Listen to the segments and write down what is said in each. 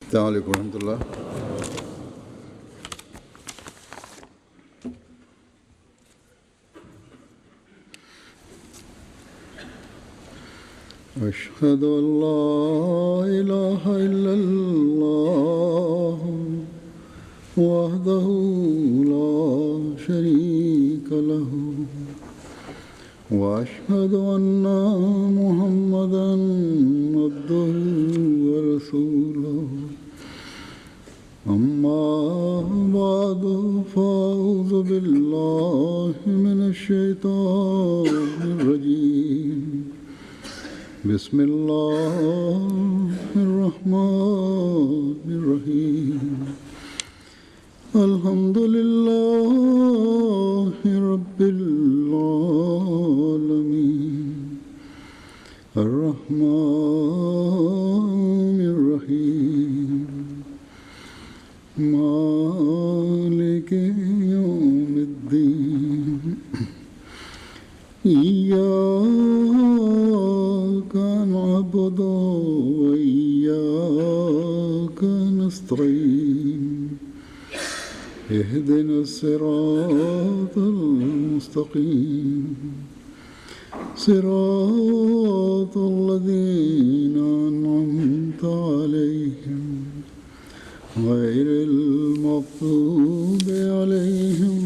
السلام عليكم ورحمة الله. أشهد أن لا إله إلا الله وحده لا شريك له وأشهد أن محمدا عبده ورسوله أما بعد فأعوذ بالله من الشيطان الرجيم بسم الله الرحمن الرحيم الحمد لله رب العالمين الرحمن الرحيم مالك يوم الدين إياك نعبد وإياك نستعين اهدنا الصراط المستقيم صراط الذين أنعمت عليهم غير المغضوب عليهم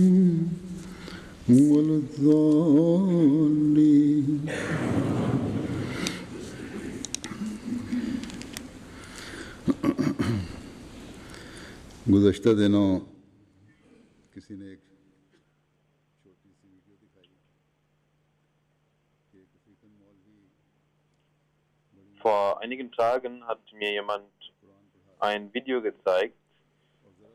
ولا الضالين. गुज़श्ता दिनों किसी ने एक छोटी सी वीडियो दिखाई कि एक अफ्रीकन मौलवी Vor einigen Tagen hat mir jemand ein Video gezeigt.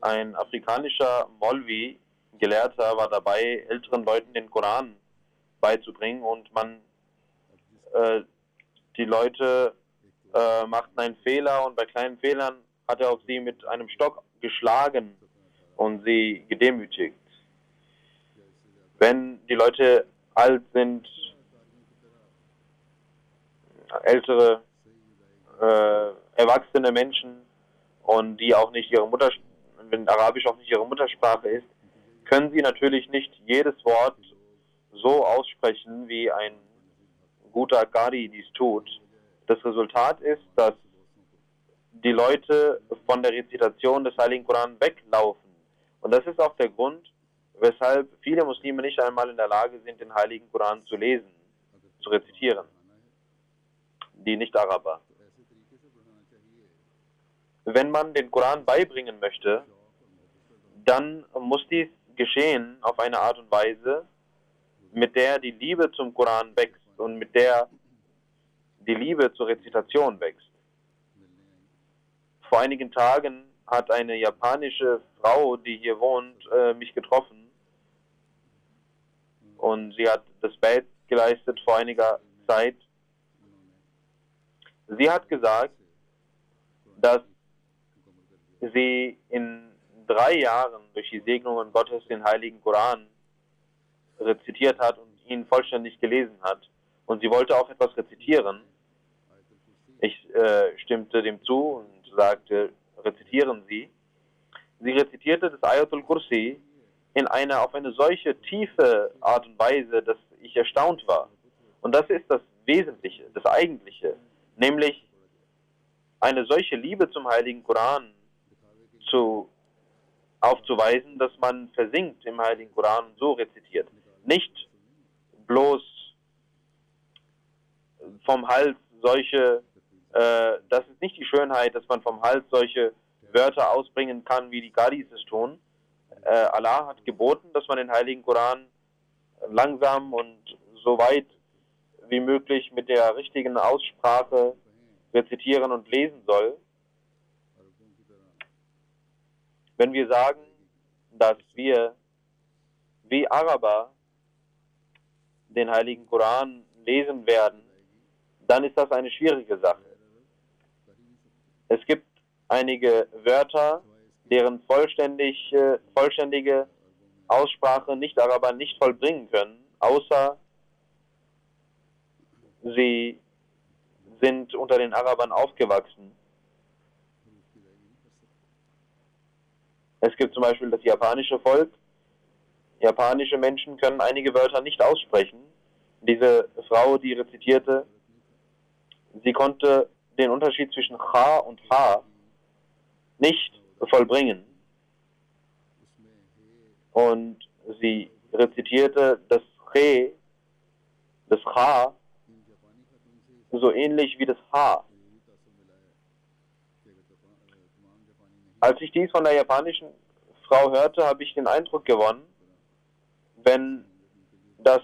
Ein afrikanischer Molvi, Gelehrter, war dabei, älteren Leuten den Koran beizubringen und die Leute machten einen Fehler und bei kleinen Fehlern hat er auf sie mit einem Stock geschlagen und sie gedemütigt. Wenn die Leute alt sind, ältere, erwachsene Menschen und die auch nicht ihre wenn Arabisch auch nicht ihre Muttersprache ist, können sie natürlich nicht jedes Wort so aussprechen, wie ein guter Qari dies tut. Das Resultat ist, dass die Leute von der Rezitation des Heiligen Koran weglaufen. Und das ist auch der Grund, weshalb viele Muslime nicht einmal in der Lage sind, den Heiligen Koran zu lesen, zu rezitieren. Die Nicht-Araber. Wenn man den Koran beibringen möchte, dann muss dies geschehen auf eine Art und Weise, mit der die Liebe zum Koran wächst und mit der die Liebe zur Rezitation wächst. Vor einigen Tagen hat eine japanische Frau, die hier wohnt, mich getroffen und sie hat das Bett geleistet vor einiger Zeit. Sie hat gesagt, dass sie in 3 Jahren durch die Segnungen Gottes den Heiligen Koran rezitiert hat und ihn vollständig gelesen hat. Und sie wollte auch etwas rezitieren. Ich stimmte dem zu und sagte, rezitieren Sie. Sie rezitierte das Ayatul Kursi auf eine solche tiefe Art und Weise, dass ich erstaunt war. Und das ist das Wesentliche, das Eigentliche. Nämlich eine solche Liebe zum Heiligen Koran aufzuweisen, dass man versinkt im Heiligen Koran und so rezitiert. Nicht bloß vom Hals das ist nicht die Schönheit, dass man vom Hals solche Wörter ausbringen kann, wie die Qadis es tun. Allah hat geboten, dass man den Heiligen Koran langsam und so weit wie möglich mit der richtigen Aussprache rezitieren und lesen soll. Wenn wir sagen, dass wir wie Araber den Heiligen Koran lesen werden, dann ist das eine schwierige Sache. Es gibt einige Wörter, deren vollständige Aussprache Nicht-Araber nicht vollbringen können, außer sie sind unter den Arabern aufgewachsen. Es gibt zum Beispiel das japanische Volk. Japanische Menschen können einige Wörter nicht aussprechen. Diese Frau, die rezitierte, sie konnte den Unterschied zwischen Cha und Ha nicht vollbringen. Und sie rezitierte das Che, das Ha, so ähnlich wie das Ha. Als ich dies von der japanischen Frau hörte, habe ich den Eindruck gewonnen, dass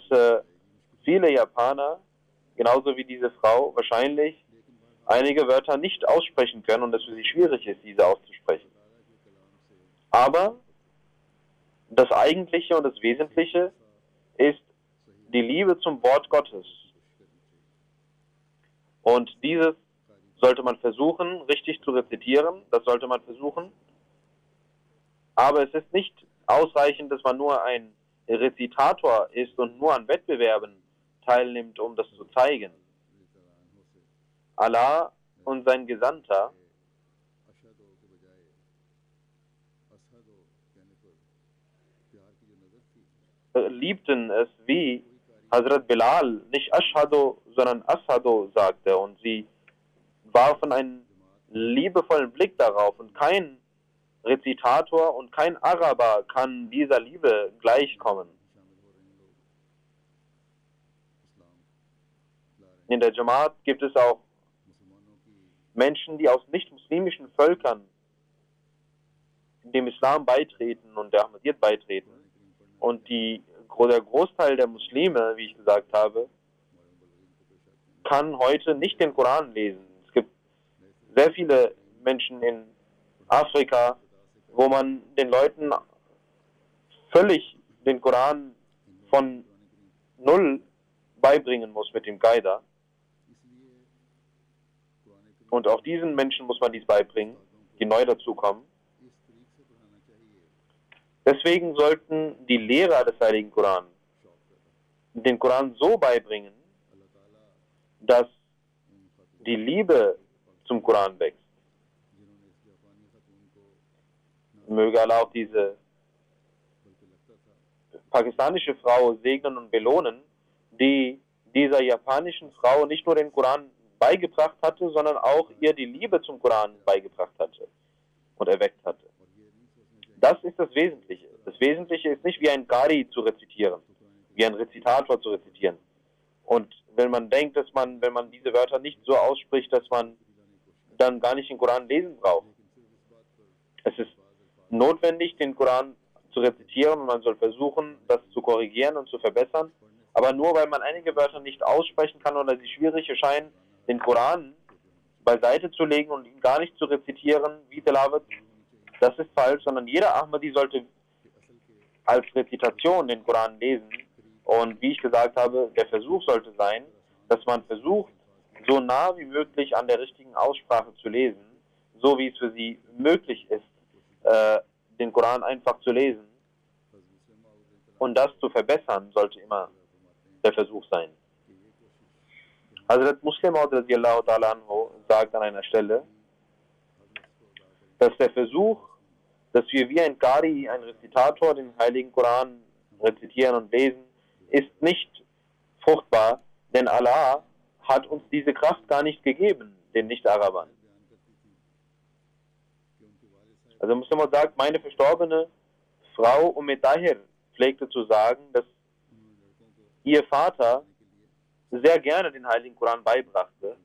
viele Japaner, genauso wie diese Frau, wahrscheinlich einige Wörter nicht aussprechen können und es für sie schwierig ist, diese auszusprechen. Aber das Eigentliche und das Wesentliche ist die Liebe zum Wort Gottes. Und dieses sollte man versuchen, richtig zu rezitieren. Das sollte man versuchen. Aber es ist nicht ausreichend, dass man nur ein Rezitator ist und nur an Wettbewerben teilnimmt, um das zu zeigen. Allah und sein Gesandter liebten es, wie Hazrat Bilal nicht Ashhadu, sondern Ashhadu sagte, und sie warfen einen liebevollen Blick darauf, und kein Rezitator und kein Araber kann dieser Liebe gleichkommen. In der Jamaat gibt es auch Menschen, die aus nicht-muslimischen Völkern dem Islam beitreten und der Ahmadiyyat beitreten. Und der Großteil der Muslime, wie ich gesagt habe, kann heute nicht den Koran lesen. Es gibt sehr viele Menschen in Afrika, wo man den Leuten völlig den Koran von null beibringen muss mit dem Qaida. Und auch diesen Menschen muss man dies beibringen, die neu dazukommen. Deswegen sollten die Lehrer des Heiligen Koran den Koran so beibringen, dass die Liebe zum Koran wächst. Möge Allah auch diese pakistanische Frau segnen und belohnen, die dieser japanischen Frau nicht nur den Koran beigebracht hatte, sondern auch ihr die Liebe zum Koran beigebracht hatte und erweckt hatte. Das ist das Wesentliche. Das Wesentliche ist nicht wie ein Qari zu rezitieren, wie ein Rezitator zu rezitieren. Und wenn man denkt, dass wenn man diese Wörter nicht so ausspricht, dass man dann gar nicht den Koran lesen braucht. Es ist notwendig, den Koran zu rezitieren, und man soll versuchen, das zu korrigieren und zu verbessern. Aber nur weil man einige Wörter nicht aussprechen kann oder sie schwierig erscheinen, den Koran beiseite zu legen und ihn gar nicht zu rezitieren, wie Tilawat, das ist falsch, sondern jeder Ahmadi sollte als Rezitation den Koran lesen. Und wie ich gesagt habe, der Versuch sollte sein, dass man versucht, so nah wie möglich an der richtigen Aussprache zu lesen, so wie es für sie möglich ist, den Koran einfach zu lesen. Und das zu verbessern, sollte immer der Versuch sein. Hazrat Muslim Maud radiallahu ta'ala anhu sagt an einer Stelle, dass der Versuch, dass wir wie ein Qari, ein Rezitator, den Heiligen Koran rezitieren und lesen, ist nicht fruchtbar, denn Allah hat uns diese Kraft gar nicht gegeben, den Nicht-Arabern. Also Muslim Maud sagt, meine verstorbene Frau Tahir pflegte zu sagen, dass ihr Vater sehr gerne den Heiligen Koran beibrachte.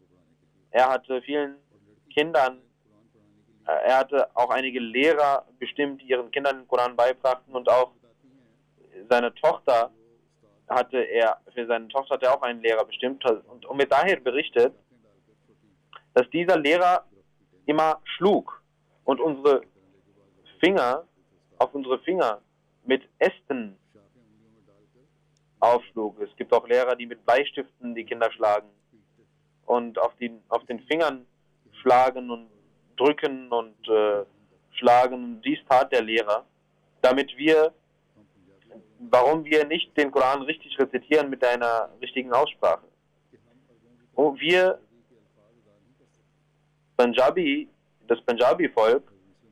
Er hatte vielen Kindern, er hatte auch einige Lehrer bestimmt, die ihren Kindern den Koran beibrachten, und auch seine Tochter für seine Tochter hatte er auch einen Lehrer bestimmt. Und Tahir berichtet, dass dieser Lehrer immer schlug und auf unsere Finger mit Ästen aufschlug. Es gibt auch Lehrer, die mit Bleistiften die Kinder schlagen und auf den Fingern schlagen und drücken und schlagen. Dies tat der Lehrer, warum wir nicht den Koran richtig rezitieren mit einer richtigen Aussprache. Wir das Punjabi-Volk,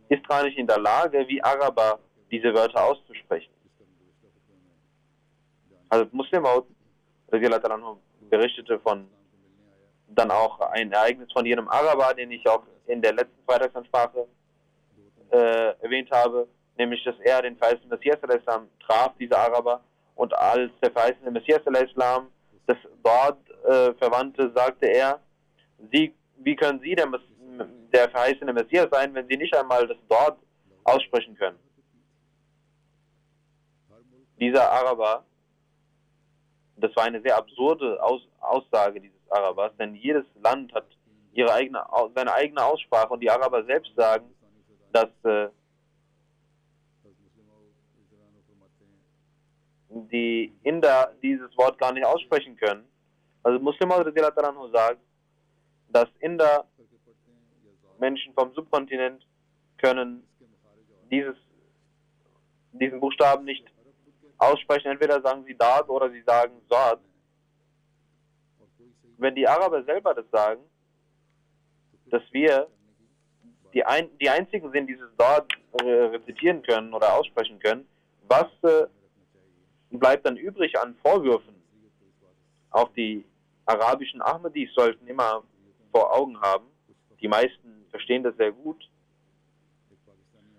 ist gar nicht in der Lage, wie Araber diese Wörter auszusprechen. Also Muslim Maud berichtete von dann auch ein Ereignis von jenem Araber, den ich auch in der letzten Freitagsansprache erwähnt habe, nämlich, dass er den verheißenen Messias al-Islam traf, dieser Araber, und als der verheißene Messias al-Islam das dort verwandte, sagte er, wie können Sie der verheißene Messias sein, wenn Sie nicht einmal das dort aussprechen können? Dieser Araber, das war eine sehr absurde Aussage dieses Arabers, denn jedes Land hat seine eigene Aussprache und die Araber selbst sagen, dass die Inder dieses Wort gar nicht aussprechen können. Also Muslim sagt, dass Inder, Menschen vom Subkontinent, können diesen Buchstaben nicht aussprechen. Entweder sagen sie Dad oder sie sagen Saad. Wenn die Araber selber das sagen, dass wir die Einzigen sind, die dieses Dad rezitieren können oder aussprechen können, was bleibt dann übrig an Vorwürfen? Auch die arabischen Ahmadis sollten immer vor Augen haben. Die meisten verstehen das sehr gut.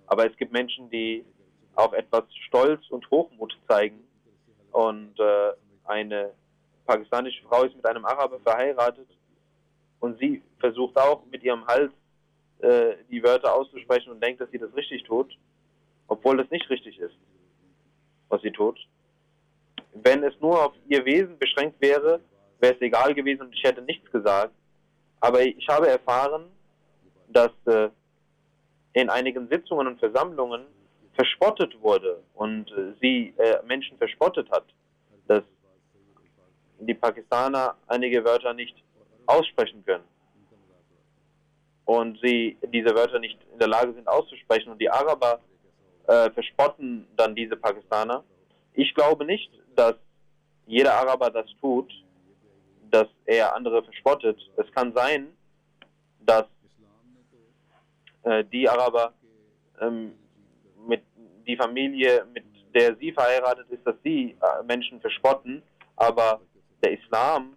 Aber es gibt Menschen, die auch etwas Stolz und Hochmut zeigen. Und eine pakistanische Frau ist mit einem Araber verheiratet und sie versucht auch mit ihrem Hals die Wörter auszusprechen und denkt, dass sie das richtig tut, obwohl das nicht richtig ist, was sie tut. Wenn es nur auf ihr Wesen beschränkt wäre, wäre es egal gewesen und ich hätte nichts gesagt. Aber ich habe erfahren, dass in einigen Sitzungen und Versammlungen verspottet wurde und sie Menschen verspottet hat, dass die Pakistaner einige Wörter nicht aussprechen können und sie diese Wörter nicht in der Lage sind auszusprechen und die Araber verspotten dann diese Pakistaner. Ich glaube nicht, dass jeder Araber das tut, dass er andere verspottet. Es kann sein, dass die Araber mit die Familie, mit der sie verheiratet ist, dass sie Menschen verspotten, aber der Islam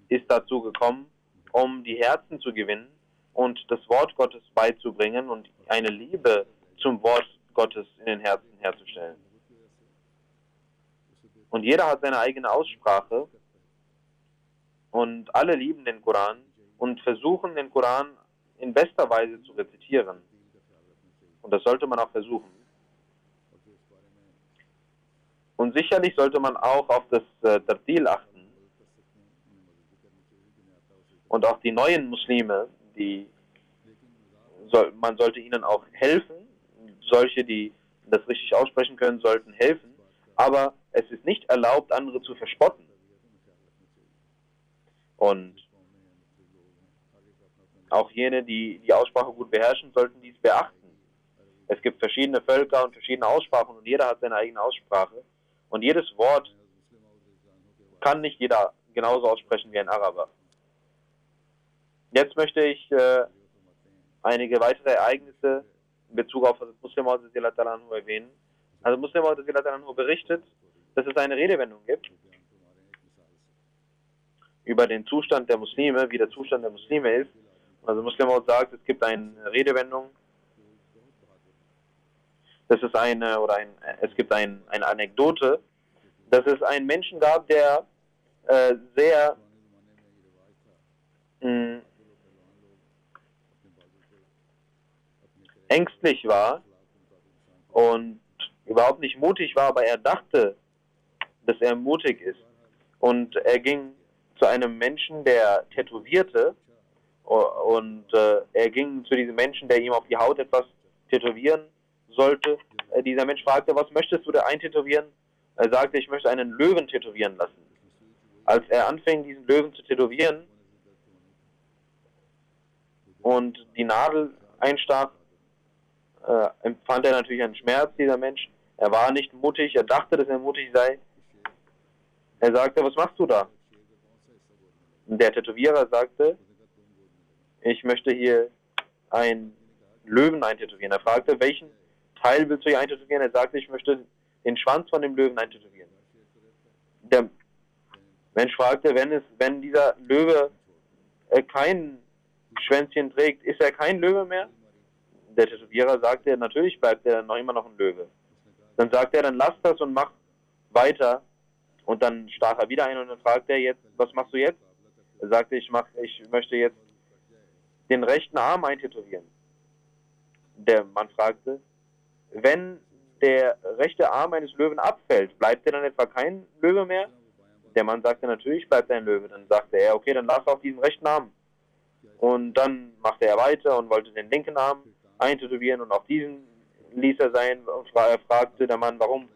ist dazu gekommen, um die Herzen zu gewinnen und das Wort Gottes beizubringen und eine Liebe zum Wort Gottes in den Herzen herzustellen. Und jeder hat seine eigene Aussprache und alle lieben den Koran und versuchen, den Koran in bester Weise zu rezitieren. Und das sollte man auch versuchen. Und sicherlich sollte man auch auf das Tartil achten. Und auch die neuen Muslime, man sollte ihnen auch helfen. Solche, die das richtig aussprechen können, sollten helfen. Aber es ist nicht erlaubt, andere zu verspotten. Und auch jene, die die Aussprache gut beherrschen, sollten dies beachten. Es gibt verschiedene Völker und verschiedene Aussprachen und jeder hat seine eigene Aussprache. Und jedes Wort kann nicht jeder genauso aussprechen wie ein Araber. Jetzt möchte ich einige weitere Ereignisse in Bezug auf Muslim Maud erwähnen. Also Muslim Maud berichtet, dass es eine Redewendung gibt über den Zustand der Muslime, wie der Zustand der Muslime ist. Also Muslim Maud sagt, es gibt eine Redewendung, es gibt eine Anekdote, dass es einen Menschen gab, der sehr ängstlich war und überhaupt nicht mutig war, aber er dachte, dass er mutig ist. Und er ging zu einem Menschen, der tätowierte, und er ging zu diesem Menschen, der ihm auf die Haut etwas tätowieren sollte. Dieser Mensch fragte, was möchtest du da eintätowieren? Er sagte, ich möchte einen Löwen tätowieren lassen. Als er anfing, diesen Löwen zu tätowieren und die Nadel einstach, empfand er natürlich einen Schmerz, dieser Mensch. Er war nicht mutig, er dachte, dass er mutig sei. Er sagte, was machst du da? Und der Tätowierer sagte, ich möchte hier ein Löwen eintätowieren. Er fragte, welchen Teil willst du hier eintätowieren? Er sagte, ich möchte den Schwanz von dem Löwen eintätowieren. Der Mensch fragte, wenn dieser Löwe kein Schwänzchen trägt, ist er kein Löwe mehr? Der Tätowierer sagte, natürlich bleibt er noch immer noch ein Löwe. Dann sagte er, dann lass das und mach weiter. Und dann stach er wieder ein und dann fragte er jetzt, was machst du jetzt? Er sagte, ich möchte jetzt den rechten Arm eintätowieren. Der Mann fragte, wenn der rechte Arm eines Löwen abfällt, bleibt er dann etwa kein Löwe mehr? Der Mann sagte, natürlich bleibt er ein Löwe. Dann sagte er, okay, dann lass auch diesen rechten Arm. Und dann machte er weiter und wollte den linken Arm eintätowieren und auch diesen ließ er sein. Und er fragte der Mann, warum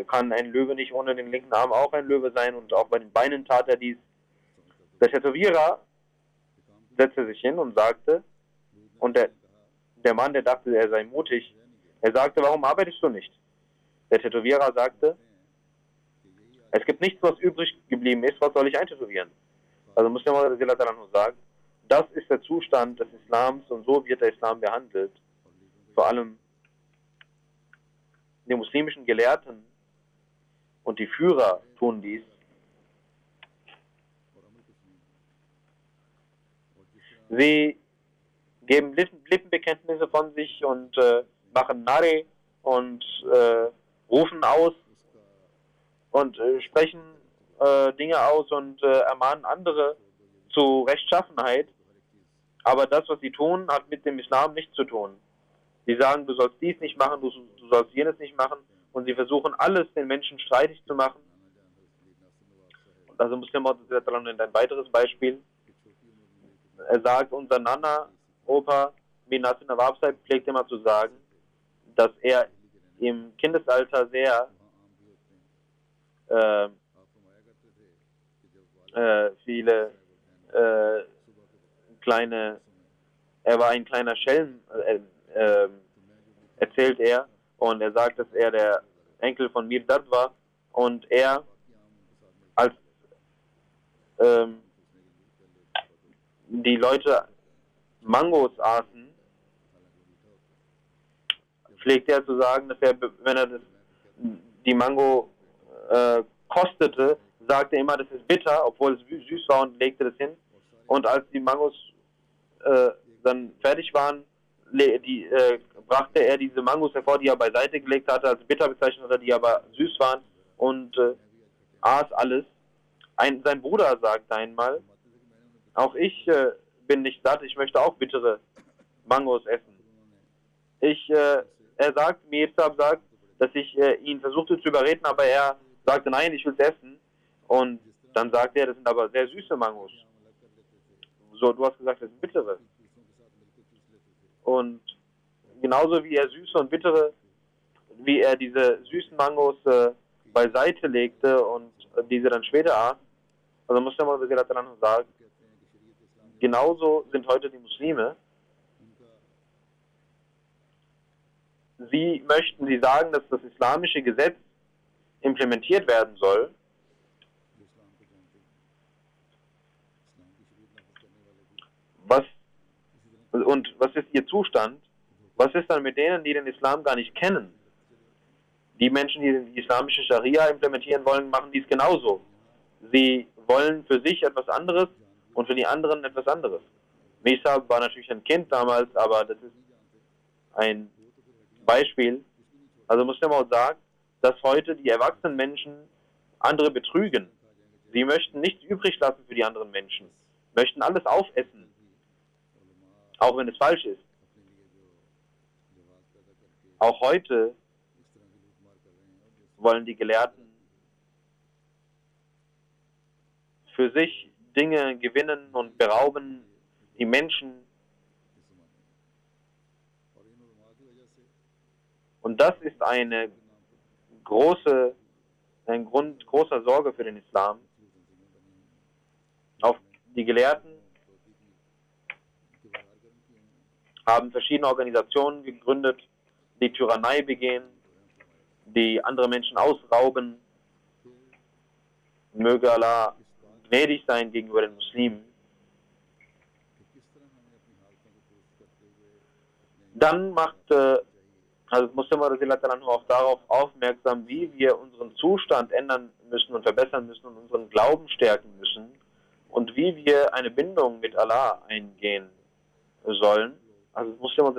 kann ein Löwe nicht ohne den linken Arm auch ein Löwe sein? Und auch bei den Beinen tat er dies. Der Tätowierer setzte sich hin und sagte, und der Mann, der dachte, er sei mutig, er sagte, warum arbeitest du nicht? Der Tätowierer sagte, es gibt nichts, was übrig geblieben ist, was soll ich eintätowieren? Also muss der Muslima sagen, das ist der Zustand des Islams und so wird der Islam behandelt. Vor allem die muslimischen Gelehrten und die Führer tun dies. Sie geben Lippenbekenntnisse von sich und machen Nare und rufen aus und sprechen Dinge aus und ermahnen andere zu Rechtschaffenheit. Aber das, was sie tun, hat mit dem Islam nichts zu tun. Sie sagen, du sollst dies nicht machen, du sollst jenes nicht machen. Und sie versuchen, alles den Menschen streitig zu machen. Und also Muslim nennt ein weiteres Beispiel. Er sagt, unser Nana, Opa, bin Nasir Nawab Sahib, pflegt immer zu sagen, dass er im Kindesalter sehr viele er war ein kleiner Schelm, erzählt er, und er sagt, dass er der Enkel von Mir Dard war und er als die Leute Mangos aßen, pflegte er zu sagen, dass er, wenn er die Mango kostete, sagte er immer, das ist bitter, obwohl es süß war, und legte das hin. Und als die Mangos dann fertig waren, brachte er diese Mangos hervor, die er beiseite gelegt hatte, als bitter bezeichnet hatte, die aber süß waren, und aß alles. Sein Bruder sagte einmal, auch ich bin nicht satt, ich möchte auch bittere Mangos essen. Er sagt, Mirzab sagt, dass ich ihn versuchte zu überreden, aber er sagte, nein, ich will es essen. Und dann sagte er, das sind aber sehr süße Mangos. So, du hast gesagt, das sind bittere. Und genauso wie er süße und bittere, wie er diese süßen Mangos beiseite legte und diese dann später aß, also muss der Muslima sagen, genauso sind heute die Muslime. Sie sagen, dass das islamische Gesetz implementiert werden soll. Was ist ihr Zustand? Was ist dann mit denen, die den Islam gar nicht kennen? Die Menschen, die die islamische Scharia implementieren wollen, machen dies genauso. Sie wollen für sich etwas anderes und für die anderen etwas anderes. Misa war natürlich ein Kind damals, aber das ist ein Beispiel. Also muss man auch sagen, dass heute die erwachsenen Menschen andere betrügen. Sie möchten nichts übrig lassen für die anderen Menschen, möchten alles aufessen, auch wenn es falsch ist. Auch heute wollen die Gelehrten für sich Dinge gewinnen und berauben die Menschen. Und das ist ein großer Sorge für den Islam. Auch die Gelehrten haben verschiedene Organisationen gegründet, die Tyrannei begehen, die andere Menschen ausrauben. Möge Allah gnädig sein gegenüber den Muslimen. Dann macht Muslim auch darauf aufmerksam, wie wir unseren Zustand ändern müssen und verbessern müssen und unseren Glauben stärken müssen und wie wir eine Bindung mit Allah eingehen sollen. Also Muslim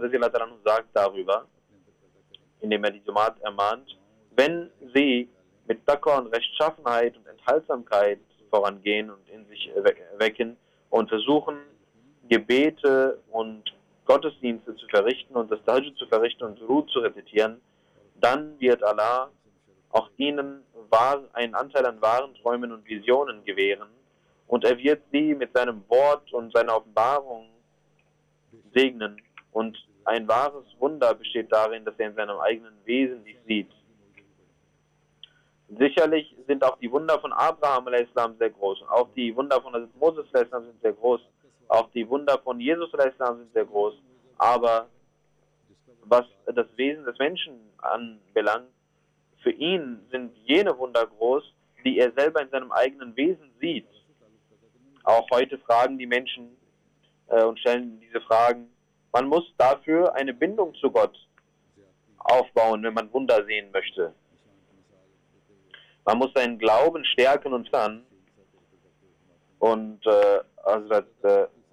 sagt darüber, indem er die Jamaat ermahnt, wenn sie mit Taqwa und Rechtschaffenheit und Enthaltsamkeit vorangehen und in sich wecken und versuchen, Gebete und Gottesdienste zu verrichten und das Tahajjud zu verrichten und Ruh zu rezitieren, dann wird Allah auch ihnen einen Anteil an wahren Träumen und Visionen gewähren und er wird sie mit seinem Wort und seiner Offenbarung segnen. Und ein wahres Wunder besteht darin, dass er in seinem eigenen Wesen dies sieht. Sicherlich sind auch die Wunder von Abraham a.s. sehr groß. Und auch die Wunder von Moses a.s. sind sehr groß. Auch die Wunder von Jesus a.s. sind sehr groß. Aber was das Wesen des Menschen anbelangt, für ihn sind jene Wunder groß, die er selber in seinem eigenen Wesen sieht. Auch heute fragen die Menschen und stellen diese Fragen. Man muss dafür eine Bindung zu Gott aufbauen, wenn man Wunder sehen möchte. Man muss seinen Glauben stärken und fördern. Und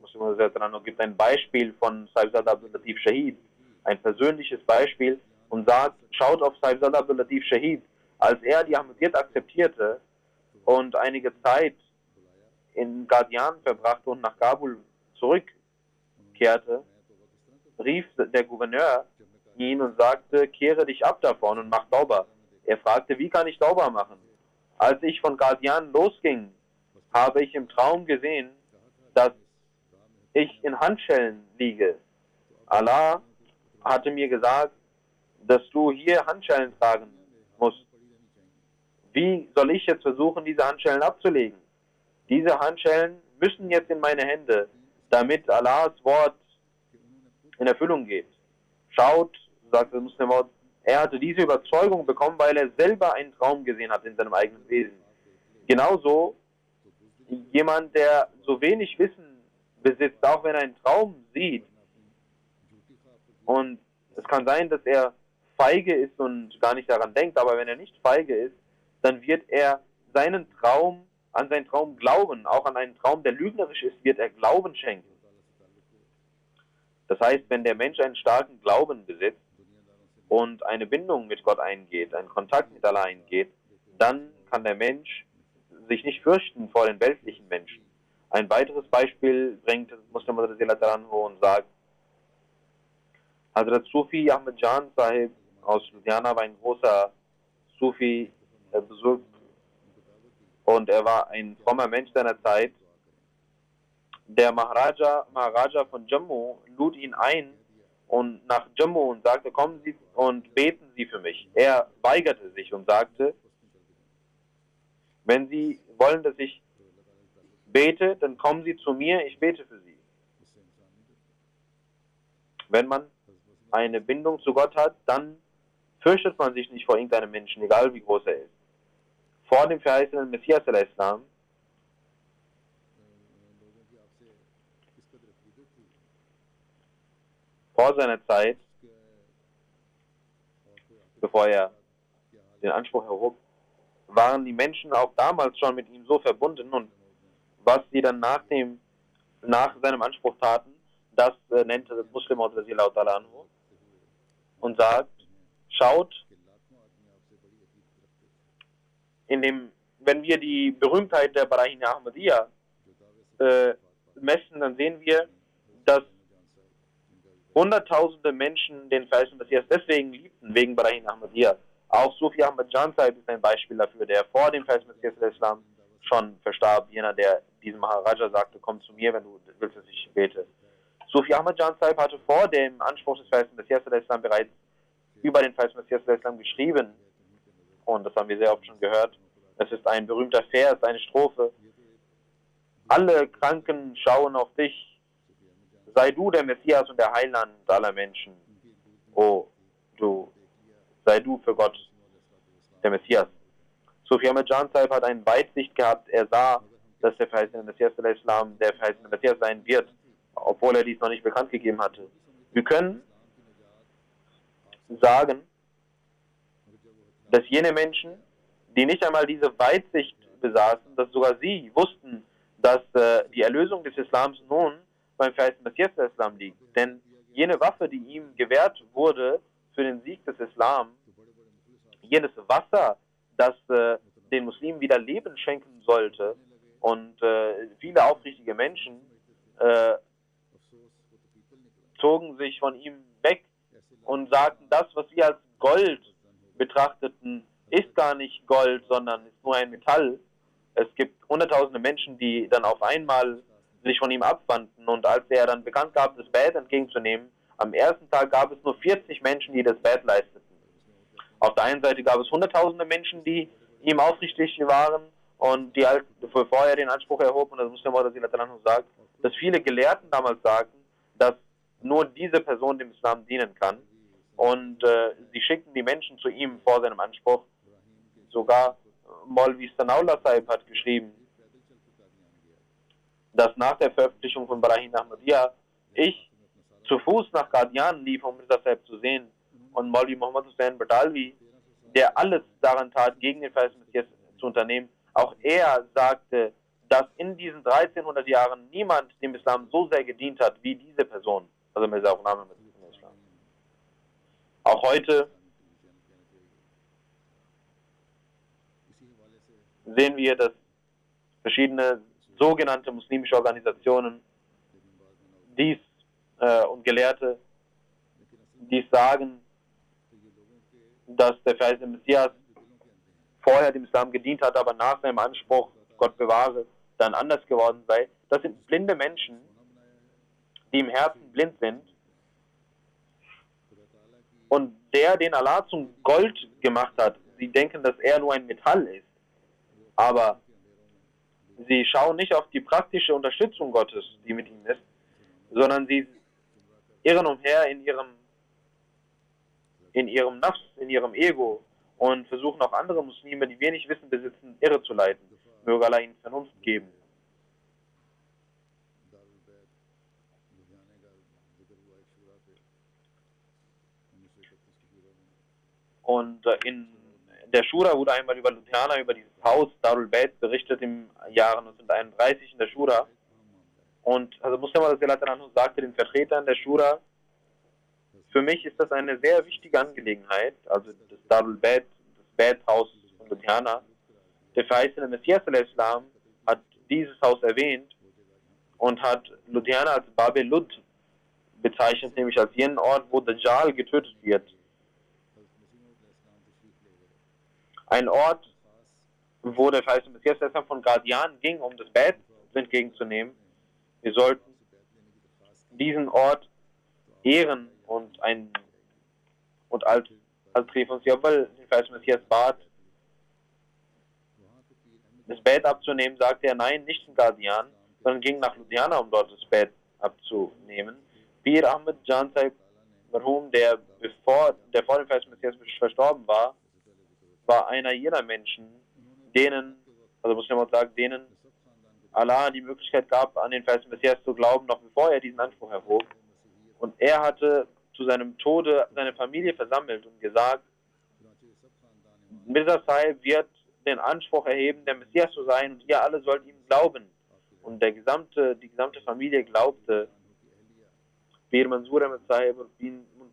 Muslim gibt ein Beispiel von Sahibzada Abdul Latif Shahid, ein persönliches Beispiel, und sagt, schaut auf Sahibzada Abdul Latif Shahid, als er die Ahmadiyyat akzeptierte und einige Zeit in Qadian verbrachte und nach Kabul zurückkehrte, rief der Gouverneur ihn und sagte, kehre dich ab davon und mach Tauba. Er fragte, wie kann ich Tauba machen? Als ich von Qadian losging, habe ich im Traum gesehen, dass ich in Handschellen liege. Allah hatte mir gesagt, dass du hier Handschellen tragen musst. Wie soll ich jetzt versuchen, diese Handschellen abzulegen? Diese Handschellen müssen jetzt in meine Hände, damit Allahs Wort in Erfüllung geht. Schaut, sagte Muslim, er hatte diese Überzeugung bekommen, weil er selber einen Traum gesehen hat in seinem eigenen Wesen. Genauso jemand, der so wenig Wissen besitzt, auch wenn er einen Traum sieht, und es kann sein, dass er feige ist und gar nicht daran denkt, aber wenn er nicht feige ist, dann wird er an seinen Traum glauben, auch an einen Traum, der lügnerisch ist, wird er Glauben schenken. Das heißt, wenn der Mensch einen starken Glauben besitzt und eine Bindung mit Gott eingeht, einen Kontakt mit Allah eingeht, dann kann der Mensch sich nicht fürchten vor den weltlichen Menschen. Ein weiteres Beispiel bringt Muslim und sagt, Hazrat Sufi Ahmed Jan Sahib aus Ludhiana war ein großer Sufi besucht und er war ein frommer Mensch seiner Zeit. Der Maharaja von Jammu lud ihn ein und nach Jammu und sagte, kommen Sie und beten Sie für mich. Er weigerte sich und sagte, wenn Sie wollen, dass ich bete, dann kommen Sie zu mir, ich bete für Sie. Wenn man eine Bindung zu Gott hat, dann fürchtet man sich nicht vor irgendeinem Menschen, egal wie groß er ist. Vor dem verheißenen Messias al-Islam vor seiner Zeit, bevor er den Anspruch erhob, waren die Menschen auch damals schon mit ihm so verbunden, und was sie dann nach seinem Anspruch taten, das nennt das Muslim und sagt, schaut, wenn wir die Berühmtheit der Barahin Ahmadiyya messen, dann sehen wir, dass Hunderttausende Menschen den verheißenen Messias deswegen liebten, wegen Barahin Ahmadiyya. Auch Sufi Ahmad Jan Sahib ist ein Beispiel dafür, der vor dem verheißenen Messias des Islam schon verstarb. Jener, der diesem Maharaja sagte, komm zu mir, wenn du willst, dass ich bete. Sufi Ahmad Jan Sahib hatte vor dem Anspruch des verheißenen Messias des Islam bereits über den verheißenen Messias des Islam geschrieben. Und das haben wir sehr oft schon gehört. Es ist ein berühmter Vers, eine Strophe. Alle Kranken schauen auf dich. Sei du der Messias und der Heiland aller Menschen. Oh, sei du für Gott der Messias. Sufi Ahmad Jan Sahib hat eine Weitsicht gehabt. Er sah, dass der verheißene Messias des Islam der verheißene Messias sein wird, obwohl er dies noch nicht bekannt gegeben hatte. Wir können sagen, dass jene Menschen, die nicht einmal diese Weitsicht besaßen, dass sogar sie wussten, dass die Erlösung des Islams nun beim verheißten Messias des Islam liegt. Denn jene Waffe, die ihm gewährt wurde für den Sieg des Islam, jenes Wasser, das den Muslimen wieder Leben schenken sollte, und viele aufrichtige Menschen zogen sich von ihm weg und sagten, das, was wir als Gold betrachteten, ist gar nicht Gold, sondern ist nur ein Metall. Es gibt hunderttausende Menschen, die dann auf einmal sich von ihm abwandten, und als er dann bekannt gab, das Bad entgegenzunehmen, am ersten Tag gab es nur 40 Menschen, die das Bad leisteten. Auf der einen Seite gab es hunderttausende Menschen, die ihm aufrichtig waren und die halt vorher den Anspruch erhoben, und das Muslim sagt, dass viele Gelehrten damals sagten, dass nur diese Person dem Islam dienen kann, und sie schickten die Menschen zu ihm vor seinem Anspruch. Sogar Maulvi Sanaullah Sahib hat geschrieben, dass nach der Veröffentlichung von Barahin Ahmadiyya ich zu Fuß nach Qadian lief, um Mirza Sahib zu sehen, und Maulvi Muhammad Hussain Badalvi, der alles daran tat, gegen den verheißten Messias zu unternehmen, auch er sagte, dass in diesen 1300 Jahren niemand dem Islam so sehr gedient hat wie diese Person, also Mirza Ghulam Ahmad im Islam. Auch heute sehen wir, dass verschiedene sogenannte muslimische Organisationen dies und Gelehrte dies sagen, dass der verheißene Messias vorher dem Islam gedient hat, aber nach seinem Anspruch, Gott bewahre, dann anders geworden sei. Das sind blinde Menschen, die im Herzen blind sind, und der, den Allah zum Gold gemacht hat, sie denken, dass er nur ein Metall ist, aber sie schauen nicht auf die praktische Unterstützung Gottes, die mit ihnen ist, sondern sie irren umher in ihrem Nafs, in ihrem Ego, und versuchen auch andere Muslime, die wenig Wissen besitzen, irre zu leiten. Möge Allah ihnen Vernunft geben. Und in der Shura wurde einmal über Ludhiana, über dieses Haus Darul Bayt berichtet im Jahre 1931 in der Shura. Und also Muslim sagte den Vertretern der Shura, für mich ist das eine sehr wichtige Angelegenheit, also das Darul Bayt, das Bayt-Haus von Ludhiana. Der verheißene Messias al-Islam hat dieses Haus erwähnt und hat Ludhiana als Babel Lud bezeichnet, nämlich als jenen Ort, wo Dajjal getötet wird. Ein Ort, wo der verheißene Messias von Qadian ging, um das Bad entgegenzunehmen. Wir sollten diesen Ort ehren und als Trefons Jawal den verheißenen Messias bat, das Bad abzunehmen, sagte er, nein, nicht in Qadian, sondern ging nach Ludhiana, um dort das Bad abzunehmen. Pir Ahmed Jan Sahib Marhum, der vor dem verheißenen Messias verstorben war, war einer jener Menschen, denen, also muss man sagen, denen Allah die Möglichkeit gab, an den verheißenen Messias zu glauben, noch bevor er diesen Anspruch erhob. Und er hatte zu seinem Tode seine Familie versammelt und gesagt, Mirza Sahib wird den Anspruch erheben, der Messias zu sein, und ihr alle sollt ihm glauben. Und die gesamte Familie glaubte. Pir Mansur Ahmad Sahib und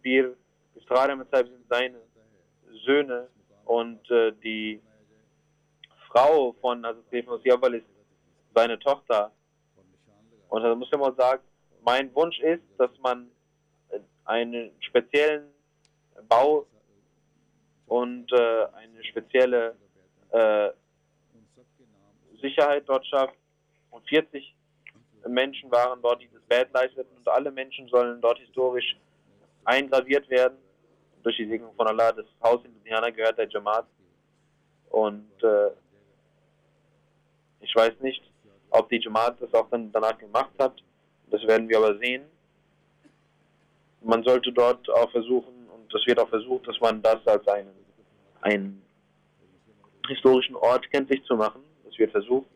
Pir Israr Ahmad Sahib sind seine Söhne, und die Frau von Hazrat Trefons Jawal ist seine Tochter. Und der Muslim sagt, mein Wunsch ist, dass man einen speziellen Bau und eine spezielle Sicherheit dort schafft. Und 40 Menschen waren dort, die das Bad leisteten, und alle Menschen sollen dort historisch eingraviert werden. Durch die Segnung von Allah, das Haus in Ludhiana gehört der Jamaat. Und ich weiß nicht, ob die Jamaat das auch dann danach gemacht hat. Das werden wir aber sehen. Man sollte dort auch versuchen, und das wird auch versucht, dass man das als einen historischen Ort kenntlich zu machen. Das wird versucht.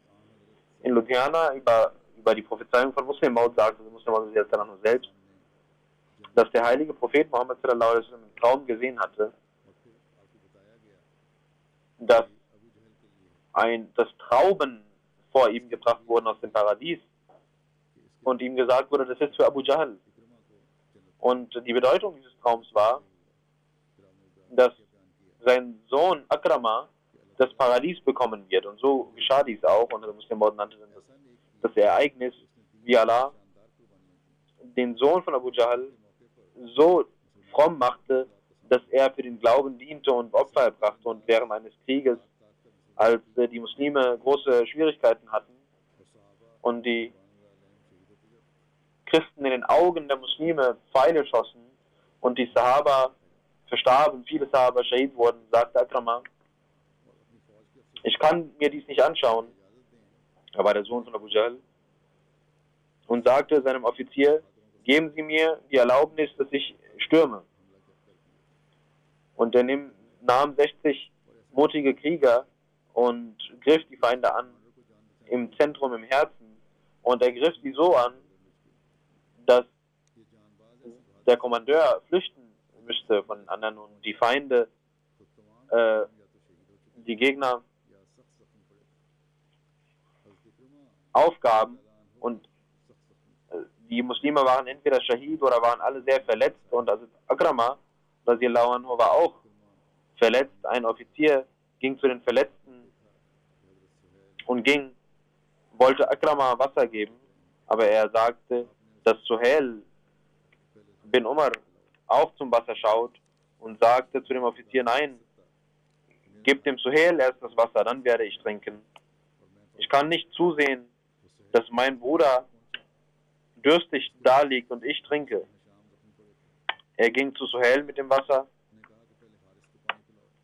In Ludhiana über die Prophezeiung von Muslim Maud sagt, also Muslim Maud selbst, dass der heilige Prophet Muhammad sallallahu alaihi wasallam im Traum gesehen hatte, dass Trauben vor ihm gebracht wurden aus dem Paradies und ihm gesagt wurde, das ist für Abu Jahl. Und die Bedeutung dieses Traums war, dass sein Sohn Akrama das Paradies bekommen wird. Und so geschah dies auch. Und der Muslim nannte das Ereignis, wie Allah den Sohn von Abu Jahl so fromm machte, dass er für den Glauben diente und Opfer erbrachte. Und während eines Krieges, als die Muslime große Schwierigkeiten hatten und die Christen in den Augen der Muslime Pfeile schossen und die Sahaba verstarben, viele Sahaba Schahid wurden, sagte Akrama, ich kann mir dies nicht anschauen. Er war der Sohn von Abu Jahl und sagte seinem Offizier, geben Sie mir die Erlaubnis, dass ich stürme. Und er nahm 60 mutige Krieger und griff die Feinde an, im Zentrum, im Herzen. Und er griff sie so an, dass der Kommandeur flüchten müsste von den anderen und die Feinde, die Gegner aufgaben und die Muslime waren entweder Shahid oder waren alle sehr verletzt und also Akrama radiallahu anhu war auch verletzt. Ein Offizier ging zu den Verletzten und wollte Akrama Wasser geben, aber er sagte, dass Suhail bin Umar auch zum Wasser schaut und sagte zu dem Offizier, nein, gib dem Suhail erst das Wasser, dann werde ich trinken. Ich kann nicht zusehen, dass mein Bruder dürstig da liegt und ich trinke. Er ging zu Suhail mit dem Wasser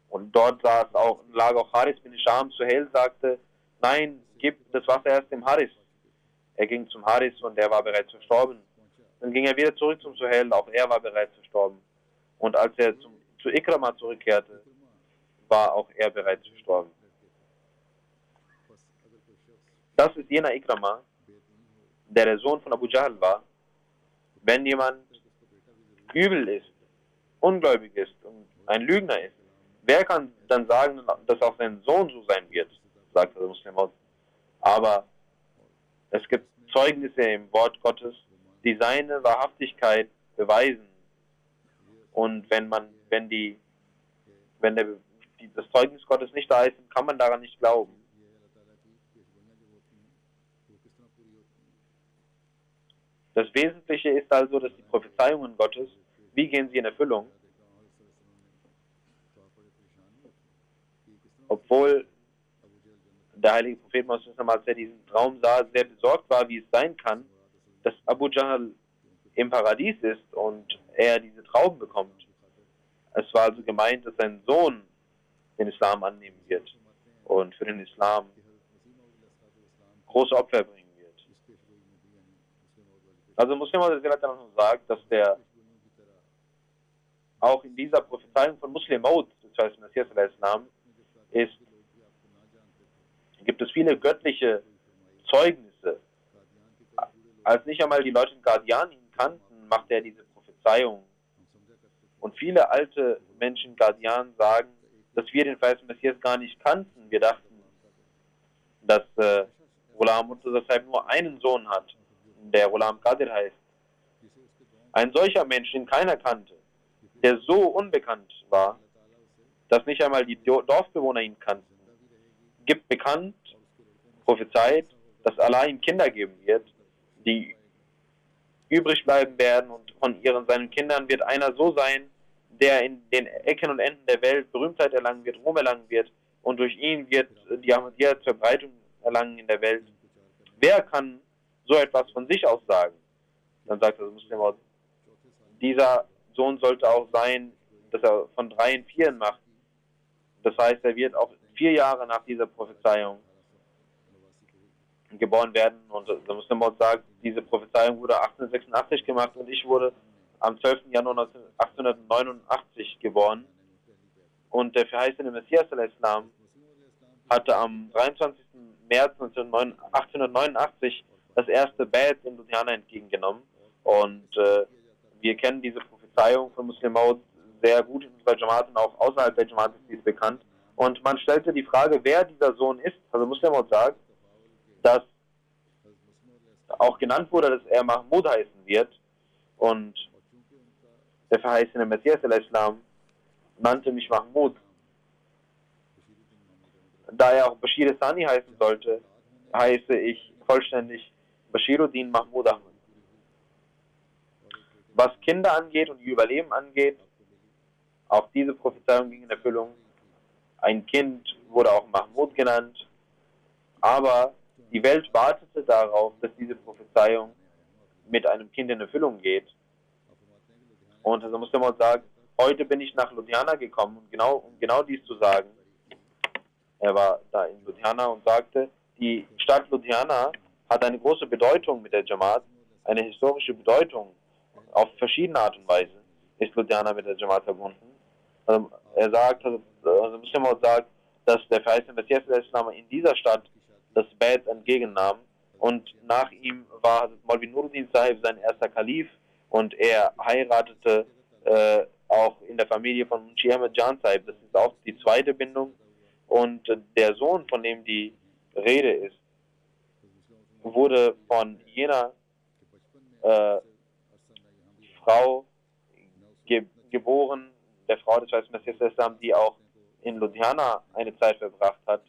und dort lag auch Haris bin Hisham. Suhail sagte, nein, gib das Wasser erst dem Haris. Er ging zum Haris und der war bereits verstorben. Dann ging er wieder zurück zum Suhail, auch er war bereits verstorben. Und als er zu Ikrama zurückkehrte, war auch er bereits verstorben. Das ist jener Ikrama, der Sohn von Abu Jahl war. Wenn jemand übel ist, ungläubig ist und ein Lügner ist, wer kann dann sagen, dass auch sein Sohn so sein wird, sagte der Muslim. Aber es gibt Zeugnisse im Wort Gottes, die seine Wahrhaftigkeit beweisen. Und wenn das Zeugnis Gottes nicht da ist, kann man daran nicht glauben. Das Wesentliche ist also, dass die Prophezeiungen Gottes, wie gehen sie in Erfüllung? Obwohl der heilige Prophet Muhammad, als er diesen Traum sah, sehr besorgt war, wie es sein kann, dass Abu Jahl im Paradies ist und er diese Trauben bekommt. Es war also gemeint, dass sein Sohn den Islam annehmen wird und für den Islam große Opfer bringen wird. Also Muslim sagt, dass der auch in dieser Prophezeiung von Muslim Maud, das heißt Messias al-Islam, gibt es viele göttliche Zeugnisse. Als nicht einmal die Leute in Qadian ihn kannten, machte er diese Prophezeiung. Und viele alte Menschen in Qadian sagen, dass wir den verheißenen Messias gar nicht kannten. Wir dachten, dass Ghulam Murtaza Sahib nur einen Sohn hat, der Ghulam Qadir heißt. Ein solcher Mensch, den keiner kannte, der so unbekannt war, dass nicht einmal die Dorfbewohner ihn kannten, gibt bekannt, prophezeit, dass Allah ihm Kinder geben wird, die übrig bleiben werden und von seinen Kindern wird einer so sein, der in den Ecken und Enden der Welt Berühmtheit erlangen wird, Ruhm erlangen wird und durch ihn wird die Ahmadiyya Verbreitung erlangen in der Welt. Wer kann so etwas von sich aus sagen? Dann sagt der Muslim, dieser Sohn sollte auch sein, dass er von 3 in 4 macht. Das heißt, er wird auch 4 Jahre nach dieser Prophezeiung geboren werden. Und der Muslim sagt, diese Prophezeiung wurde 1886 gemacht und ich wurde am 12. Januar 1889 geboren. Und der verheißene Messias al-Islam hatte am 23. März 1889 das erste Bad in Ludhiana entgegengenommen. Und wir kennen diese Prophezeiung von Muslim Maud sehr gut in unserer Jamaat und auch außerhalb der Jamaat ist dies bekannt. Und man stellte die Frage, wer dieser Sohn ist. Also Muslim Maud sagt, dass auch genannt wurde, dass er Mahmud heißen wird. Und der verheißene Messias al-Islam nannte mich Mahmud. Da er auch Bashir Sani heißen sollte, heiße ich vollständig Bashiruddin Mahmud Ahmad. Was Kinder angeht und ihr Überleben angeht, auch diese Prophezeiung ging in Erfüllung. Ein Kind wurde auch Mahmud genannt, aber die Welt wartete darauf, dass diese Prophezeiung mit einem Kind in Erfüllung geht. Und also muss man sagen, heute bin ich nach Ludhiana gekommen, um genau dies zu sagen. Er war da in Ludhiana und sagte, die Stadt Ludhiana hat eine große Bedeutung mit der Jamaat, eine historische Bedeutung. Auf verschiedene Art und Weise ist Ludhiana mit der Jamaat verbunden. Er sagt, also Muslim sagt, dass der verheißene Messias al-Islam in dieser Stadt das Bait entgegennahm und nach ihm war Maulvi Nuruddin Sahib sein erster Kalif und er heiratete auch in der Familie von Munshi Ahmed Jan Sahib. Das ist auch die zweite Bindung und der Sohn, von dem die Rede ist, wurde von jener Frau geboren, der Frau des Verheißenen Messias al-Islam, die auch in Ludhiana eine Zeit verbracht hat.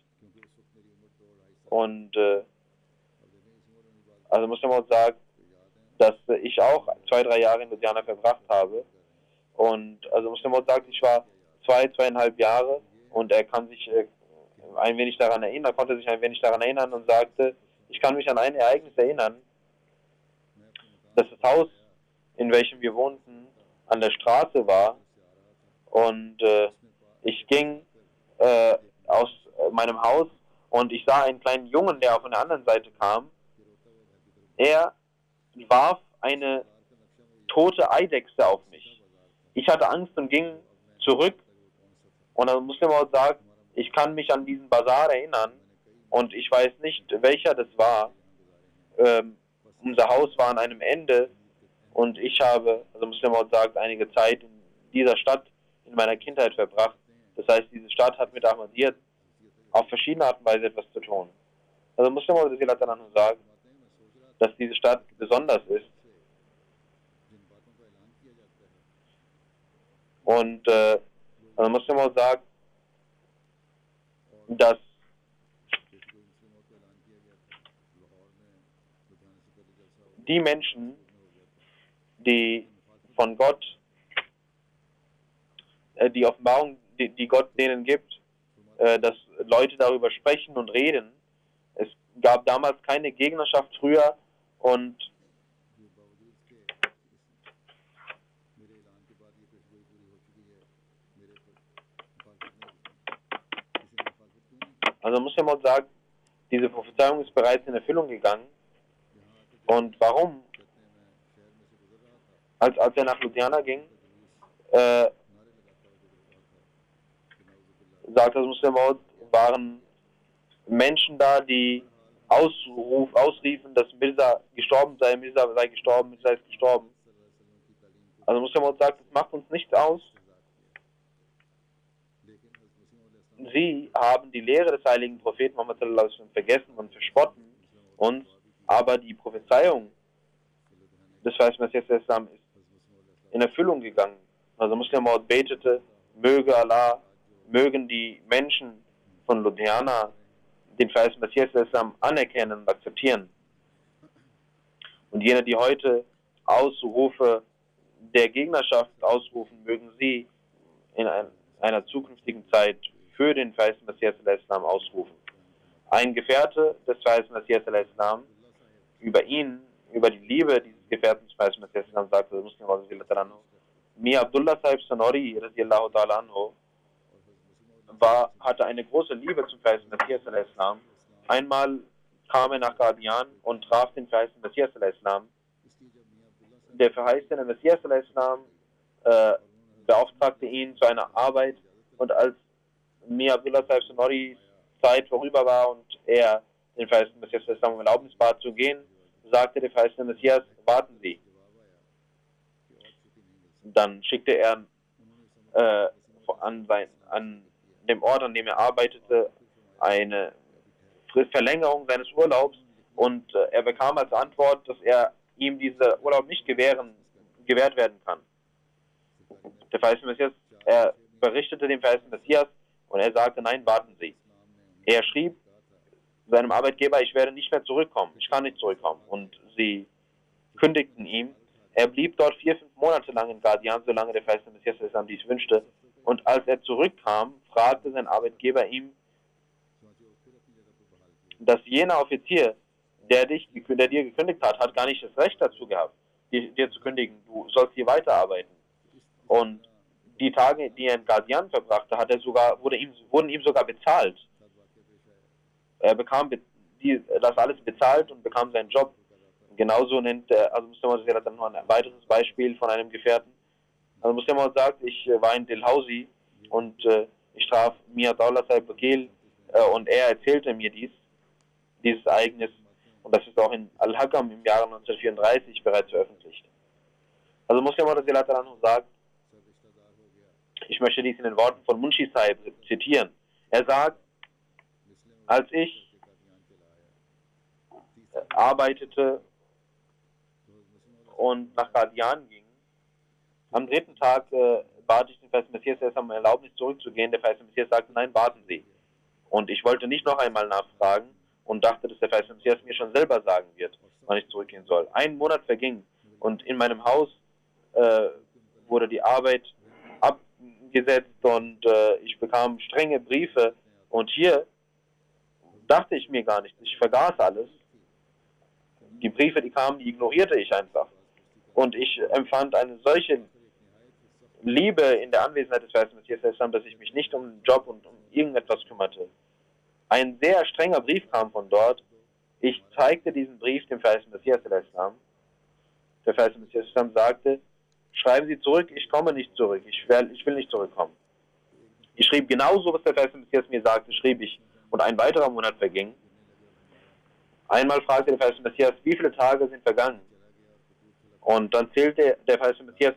Und also muss man sagen, dass ich auch 2-3 Jahre in Ludhiana verbracht habe. Und also muss man sagen, ich war 2,5 Jahre und er kann sich ein wenig daran erinnern, konnte sich ein wenig daran erinnern und sagte, ich kann mich an ein Ereignis erinnern, dass das Haus, in welchem wir wohnten, an der Straße war und ich ging aus meinem Haus und ich sah einen kleinen Jungen, der von der anderen Seite kam. Er warf eine tote Eidechse auf mich. Ich hatte Angst und ging zurück und dann muss man auch sagen, ich kann mich an diesen Bazar erinnern und ich weiß nicht, welcher das war. Unser Haus war an einem Ende und ich habe, also Muslim sagt, einige Zeit in dieser Stadt in meiner Kindheit verbracht. Das heißt, diese Stadt hat mit Ahmadiyyat auf verschiedene Art und Weise etwas zu tun. Also Muslim sagt, dass diese Stadt besonders ist. Und also Muslim sagt, dass die Menschen, die von Gott, die Offenbarung, die Gott denen gibt, dass Leute darüber sprechen und reden. Es gab damals keine Gegnerschaft früher und also muss man sagen, diese Prophezeiung ist bereits in Erfüllung gegangen. Und warum? Als er nach Ludhiana ging, sagt das Muslim Maud, waren Menschen da, die ausriefen, dass Mirza gestorben sei, Mirza sei gestorben, Mirza ist gestorben. Also Muslim Maud sagt, das macht uns nichts aus. Sie haben die Lehre des heiligen Propheten Muhammad vergessen und verspotten uns, aber die Prophezeiung des verheißenen Messias al-Islam ist in Erfüllung gegangen. Also Muslim Maud betete, möge Allah, mögen die Menschen von Ludhiana den verheißenen Messias al-Islam anerkennen und akzeptieren. Und jene, die heute Ausrufe der Gegnerschaft ausrufen, mögen sie in einer zukünftigen Zeit für den verheißenen Messias al-Islam ausrufen. Ein Gefährte des verheißenen Messias al-Islam über ihn, über die Liebe dieses Gefährten des verheißenen Messias al-Islam sagte der Muslim Mir Abdullah Sahib Sonori radiallahu ta'ala anhu hatte eine große Liebe zum verheißenen Messias al-Islam. Einmal kam er nach Qadian und traf den verheißenen Messias al-Islam. Der verheißene Messias al-Islam beauftragte ihn zu einer Arbeit und als Mir Abdullah Sahib Sonori Zeit vorüber war und er den verheißenen Messias al-Islam um Erlaubnis bat zu gehen, sagte der verheißene Messias, warten Sie. Dann schickte er an dem Ort, an dem er arbeitete, eine Verlängerung seines Urlaubs und er bekam als Antwort, dass er ihm dieser Urlaub nicht gewährt werden kann. Der verheißene Messias, er berichtete dem verheißenen Messias und er sagte, nein, warten Sie. Er schrieb seinem Arbeitgeber, ich werde nicht mehr zurückkommen, ich kann nicht zurückkommen. Und sie kündigten ihm. Er blieb dort 4-5 Monate lang in Guardian, solange der verheißene Messias dies wünschte. Und als er zurückkam, fragte sein Arbeitgeber ihm, dass jener Offizier, der dir gekündigt hat, hat gar nicht das Recht dazu gehabt, dir zu kündigen. Du sollst hier weiterarbeiten. Und die Tage, die er in Guardian verbrachte, wurden ihm sogar bezahlt. Er bekam das alles bezahlt und bekam seinen Job. Genauso nennt er, also Muslim hat dann noch ein weiteres Beispiel von einem Gefährten. Also Muslim sagt, ich war in Dalhousie und ich traf Mir Daula Sahib Bakil und er erzählte mir dieses Ereignis und das ist auch in Al-Hakam im Jahre 1934 bereits veröffentlicht. Also Muslim sagt, ich möchte dies in den Worten von Munshi Sahib zitieren. Er sagt, als ich arbeitete und nach Guardian ging, am 3. Tag bat ich den verheißenen Messias erst um Erlaubnis zurückzugehen. Der verheißene Messias sagte, nein, warten Sie. Und ich wollte nicht noch einmal nachfragen und dachte, dass der verheißene Messias mir schon selber sagen wird, wann ich zurückgehen soll. 1 Monat verging und in meinem Haus wurde die Arbeit abgesetzt und ich bekam strenge Briefe und hier dachte ich mir gar nicht. Ich vergaß alles. Die Briefe, die kamen, die ignorierte ich einfach. Und ich empfand eine solche Liebe in der Anwesenheit des verheißenen Messias, dass ich mich nicht um den Job und um irgendetwas kümmerte. Ein sehr strenger Brief kam von dort. Ich zeigte diesen Brief dem verheißenen Messias. Der verheißene Messias sagte, schreiben Sie zurück, ich komme nicht zurück, ich will nicht zurückkommen. Ich schrieb genauso, was der verheißene Messias mir sagte, schrieb ich. Und ein weiterer Monat verging. Einmal fragte der verheißene Messias, wie viele Tage sind vergangen? Und dann zählte der verheißene Messias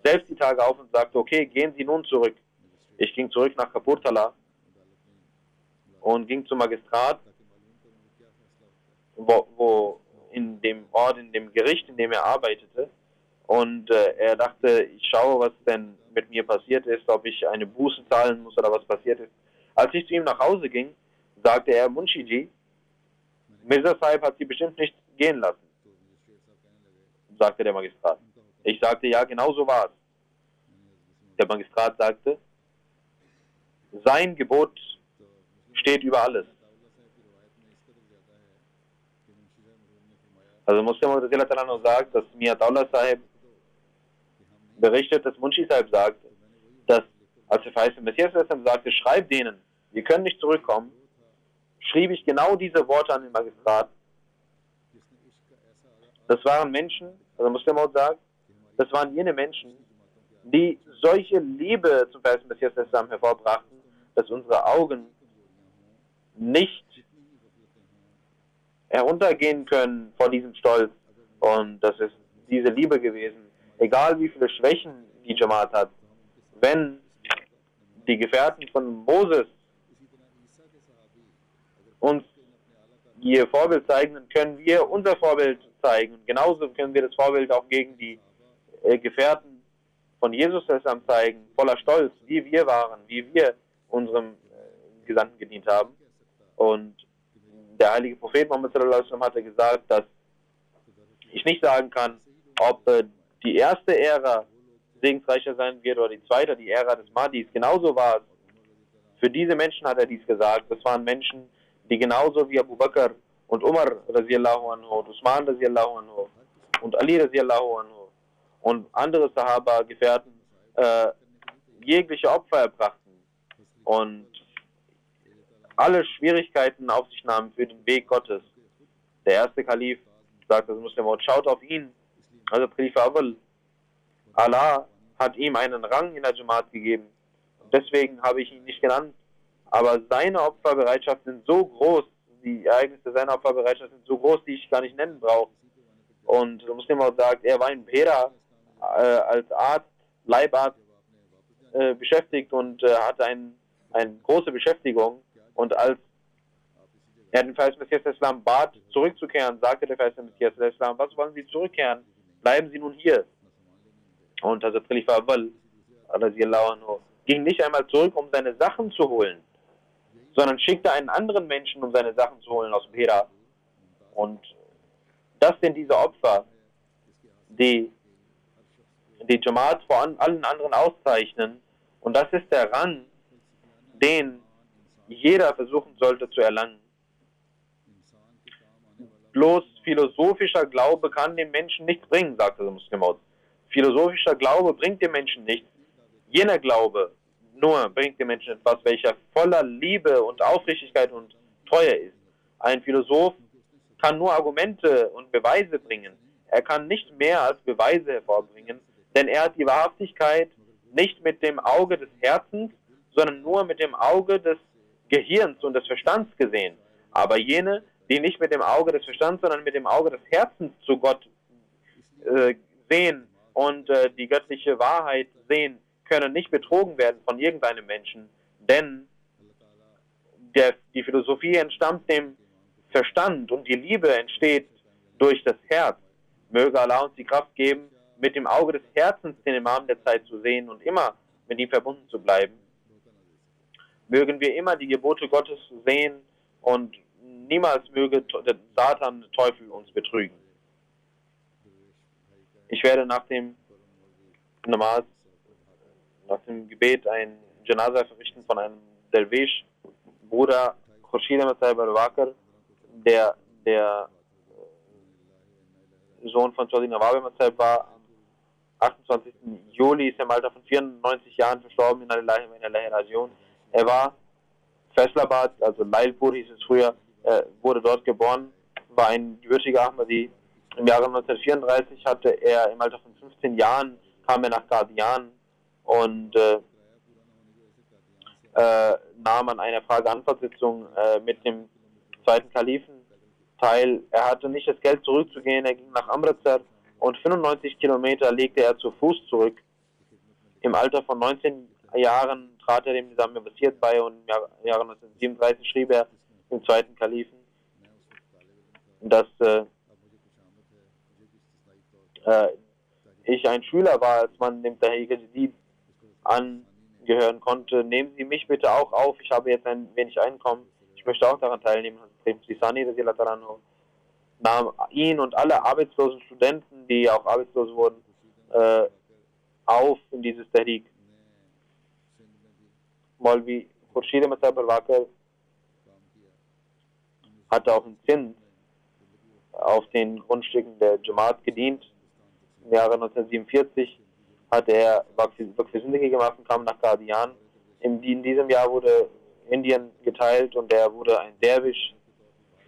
selbst die Tage auf und sagte, okay, gehen Sie nun zurück. Ich ging zurück nach Kapurthala und ging zum Magistrat, wo in dem Ort, in dem Gericht, in dem er arbeitete. Und er dachte, ich schaue, was denn mit mir passiert ist, ob ich eine Buße zahlen muss oder was passiert ist. Als ich zu ihm nach Hause ging, sagte er, Munshiji, Mirza Sahib hat Sie bestimmt nicht gehen lassen, sagte der Magistrat. Ich sagte, ja, genau so war es. Der Magistrat sagte, sein Gebot steht über alles. Also Muslim sagt, dass Mir Daula Sahib berichtet, dass Munshi Sahib sagt, dass als der verheißene Messias sagte, schreib denen, wir können nicht zurückkommen, schrieb ich genau diese Worte an den Magistrat. Das waren Menschen, also Muslim sagt, das waren jene Menschen, die solche Liebe zum verheißenen Messias hervorbrachten, dass unsere Augen nicht heruntergehen können vor diesem Stolz. Und das ist diese Liebe gewesen. Egal wie viele Schwächen die Jamaat hat, wenn die Gefährten von Moses uns ihr Vorbild zeigen, dann können wir unser Vorbild zeigen. Und genauso können wir das Vorbild auch gegen die Gefährten von Jesus zeigen, voller Stolz, wie wir waren, wie wir unserem Gesandten gedient haben. Und der heilige Prophet Muhammad sallallahu alaihi wasallam hatte gesagt, dass ich nicht sagen kann, ob die erste Ära segensreicher sein wird oder die zweite, die Ära des Mahdis. Genauso war es. Für diese Menschen hat er dies gesagt. Das waren Menschen, die genauso wie Abu Bakr und Umar radiallahu anhu, und Usman radiallahu anhu und Ali radiallahu anhu und andere Sahaba-Gefährten jegliche Opfer erbrachten und alle Schwierigkeiten auf sich nahmen für den Weg Gottes. Der erste Kalif, sagt das Muslim, schaut auf ihn. Also Khalifa Awal, Allah hat ihm einen Rang in der Jamaat gegeben. Deswegen habe ich ihn nicht genannt. Aber seine Opferbereitschaft sind so groß, die Ereignisse seiner Opferbereitschaft sind so groß, die ich gar nicht nennen brauche. Und der Muslim sagt, er war in Pera als Arzt Leibarzt beschäftigt und hatte eine große Beschäftigung. Und als er den Verheißten Messias Islam bat, zurückzukehren, sagte der Verheißte Messias Islam, was wollen Sie zurückkehren? Bleiben Sie nun hier. Und Hazrat Khalifa Awwal ging nicht einmal zurück, um seine Sachen zu holen, sondern schickte einen anderen Menschen, um seine Sachen zu holen aus dem Hira. Und das sind diese Opfer, die die Jamaat vor allen anderen auszeichnen. Und das ist der Rang, den jeder versuchen sollte zu erlangen. Bloß philosophischer Glaube kann dem Menschen nichts bringen, sagte der Muslim Maud. Philosophischer Glaube bringt dem Menschen nichts. Jener Glaube nur bringt dem Menschen etwas, welcher voller Liebe und Aufrichtigkeit und Treue ist. Ein Philosoph kann nur Argumente und Beweise bringen. Er kann nicht mehr als Beweise hervorbringen, denn er hat die Wahrhaftigkeit nicht mit dem Auge des Herzens, sondern nur mit dem Auge des Gehirns und des Verstands gesehen. Aber jene, die nicht mit dem Auge des Verstands, sondern mit dem Auge des Herzens zu Gott sehen und die göttliche Wahrheit sehen, können nicht betrogen werden von irgendeinem Menschen, denn die Philosophie entstammt dem Verstand und die Liebe entsteht durch das Herz. Möge Allah uns die Kraft geben, mit dem Auge des Herzens den Imam der Zeit zu sehen und immer mit ihm verbunden zu bleiben. Mögen wir immer die Gebote Gottes sehen und niemals möge der Satan, der Teufel, uns betrügen. Ich werde nach dem Namaz, nach dem Gebet ein Janaza verrichten von einem Derwisch, Bruder Khurshid Ahmad Sahib al-Wakar, der Sohn von Chaudhry Nawab Ahmad Sahib war. Am 28. Juli ist er im Alter von 94 Jahren verstorben in Allahi Rajiun. Er war Faisalabad, also Lailpur hieß es früher, wurde dort geboren, war ein gebürtiger Ahmadi. Im Jahre 1934 hatte er im Alter von 15 Jahren, kam er nach Qadian und nahm an einer Frage-Antwort-Sitzung mit dem zweiten Kalifen teil. Er hatte nicht das Geld zurückzugehen, er ging nach Amritsar und 95 Kilometer legte er zu Fuß zurück. Im Alter von 19 Jahren trat er dem Nizam Wasiyyat bei und im Jahre 1937 schrieb er dem zweiten Kalifen, dass ich ein Schüler war, als man dem Tahrik Jadid angehören konnte. Nehmen Sie mich bitte auch auf, ich habe jetzt ein wenig Einkommen, ich möchte auch daran teilnehmen. Sisani nahm ihn und alle arbeitslosen Studenten, die auch arbeitslos wurden, auf in dieses Tahrik. Maulvi Khurshid Ahmad Sahib al-Wakar hatte auch in Sindh auf den Grundstücken der Jamaat gedient. Im Jahre 1947 hat er Waqf-e Zindagi gemacht und kam nach Qadian. In diesem Jahr wurde Indien geteilt und er wurde ein Derwisch.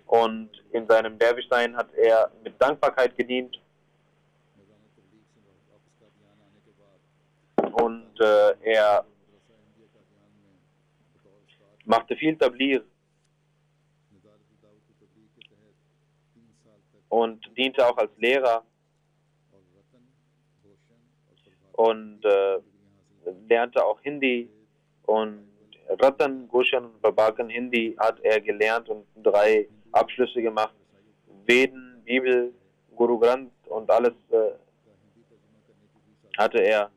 Und in seinem Derwischsein hat er mit Dankbarkeit gedient. Und er machte viel Tabligh und diente auch als Lehrer und lernte auch Hindi und Ratan, Goshan und Babakan Hindi hat er gelernt und 3 Abschlüsse gemacht. Veden, Bibel, Guru Granth und alles hatte er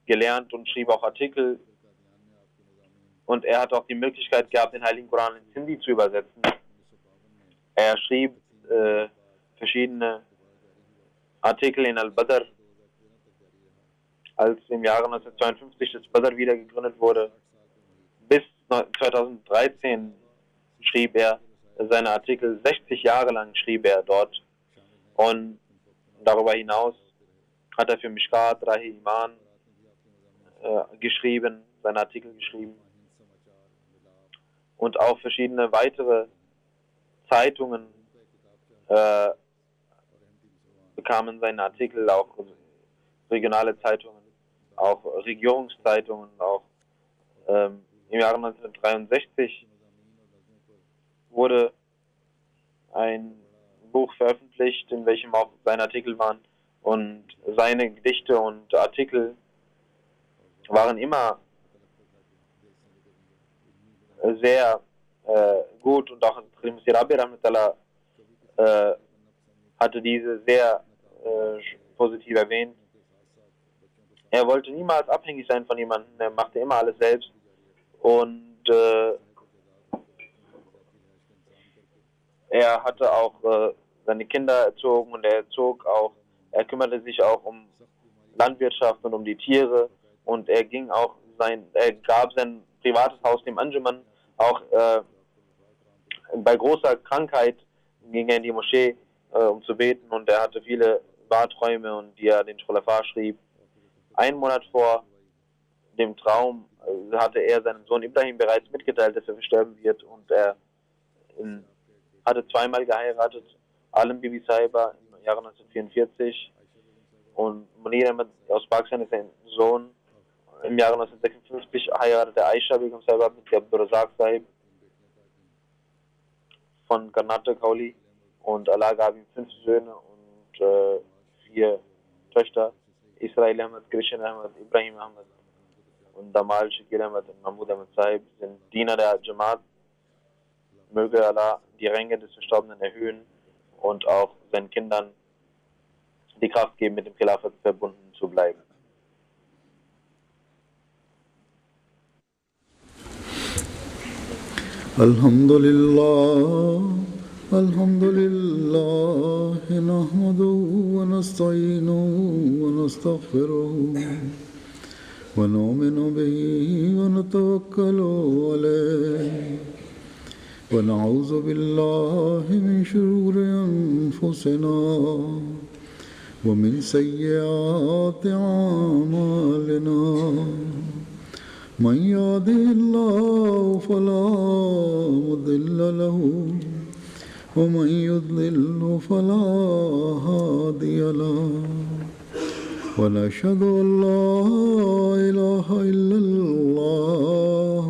gelernt und schrieb auch Artikel. Und er hat auch die Möglichkeit gehabt, den Heiligen Koran ins Hindi zu übersetzen. Er schrieb verschiedene Artikel in Al-Badr, als im Jahre 1952 das Badr wieder gegründet wurde. Bis 2013 schrieb er seine Artikel, 60 Jahre lang schrieb er dort. Und darüber hinaus hat er für Mishkat, Rahi Iman geschrieben, seine Artikel geschrieben. Und auch verschiedene weitere Zeitungen bekamen seine Artikel, auch regionale Zeitungen, auch Regierungszeitungen, auch im Jahre 1963 wurde ein Buch veröffentlicht, in welchem auch seine Artikel waren und seine Gedichte und Artikel waren immer sehr gut und auch Mr. Rabi Rahmatullah hatte diese sehr positiv erwähnt. Er wollte niemals abhängig sein von jemandem, er machte immer alles selbst und er hatte auch seine Kinder erzogen und er kümmerte sich auch um Landwirtschaft und um die Tiere und er gab sein privates Haus dem Anjuman, auch bei großer Krankheit ging er in die Moschee, um zu beten und er hatte viele Wahrträume und die er den Khulafa schrieb. 1 Monat vor dem Traum hatte er seinem Sohn Ibrahim bereits mitgeteilt, dass er versterben wird und er hatte 2-mal geheiratet, Alam Bibi Sahiba im Jahre 1944 und Munir Ahmad aus Pakistan ist sein Sohn. Im Jahre 1956 heiratete Aisha Begum Sahiba mit Abdul Razak Sahib von Karnataka Kauli und Allah gab ihm 5 Söhne und 4 Töchter. Israel Ahmad, Krishan Ahmad, Ibrahim Ahmad und Damal Shakir Ahmad und Mahmoud Ahmad Sahib sind Diener der Jamaat. Möge Allah die Ränge des Verstorbenen erhöhen und auch seinen Kindern die Kraft geben, mit dem Khilafat verbunden zu bleiben. Alhamdulillah, alhamdulillah, nahmaduhu wa nasta'inuhu wa nastaghfiruh wa nu'minu bihi wa natawakkalu alayhi wa na'udhu billahi min shururi anfusina wa min sayyiati a'malina. من يهده الله فلا مضل له ومن يضلل فلا هادي له ونشهد أن لا إله إلا الله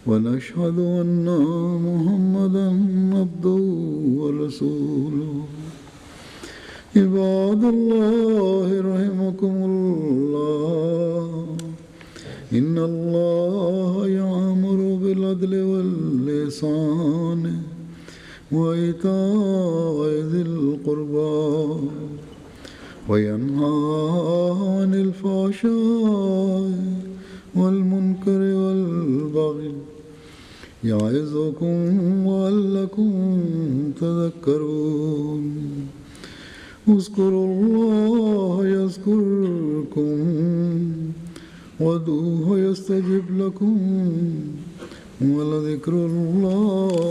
ونشهد أن محمدا عبده ورسوله عباد الله رحمكم الله إن الله يأمر بالعدل والإحسان وإيتاء ذي القربى وينهى عن الفحشاء والمنكر والبغي يعظكم لعلكم تذكرون اذكروا الله يذكركم وادعوه يستجب لكم ولذكر الله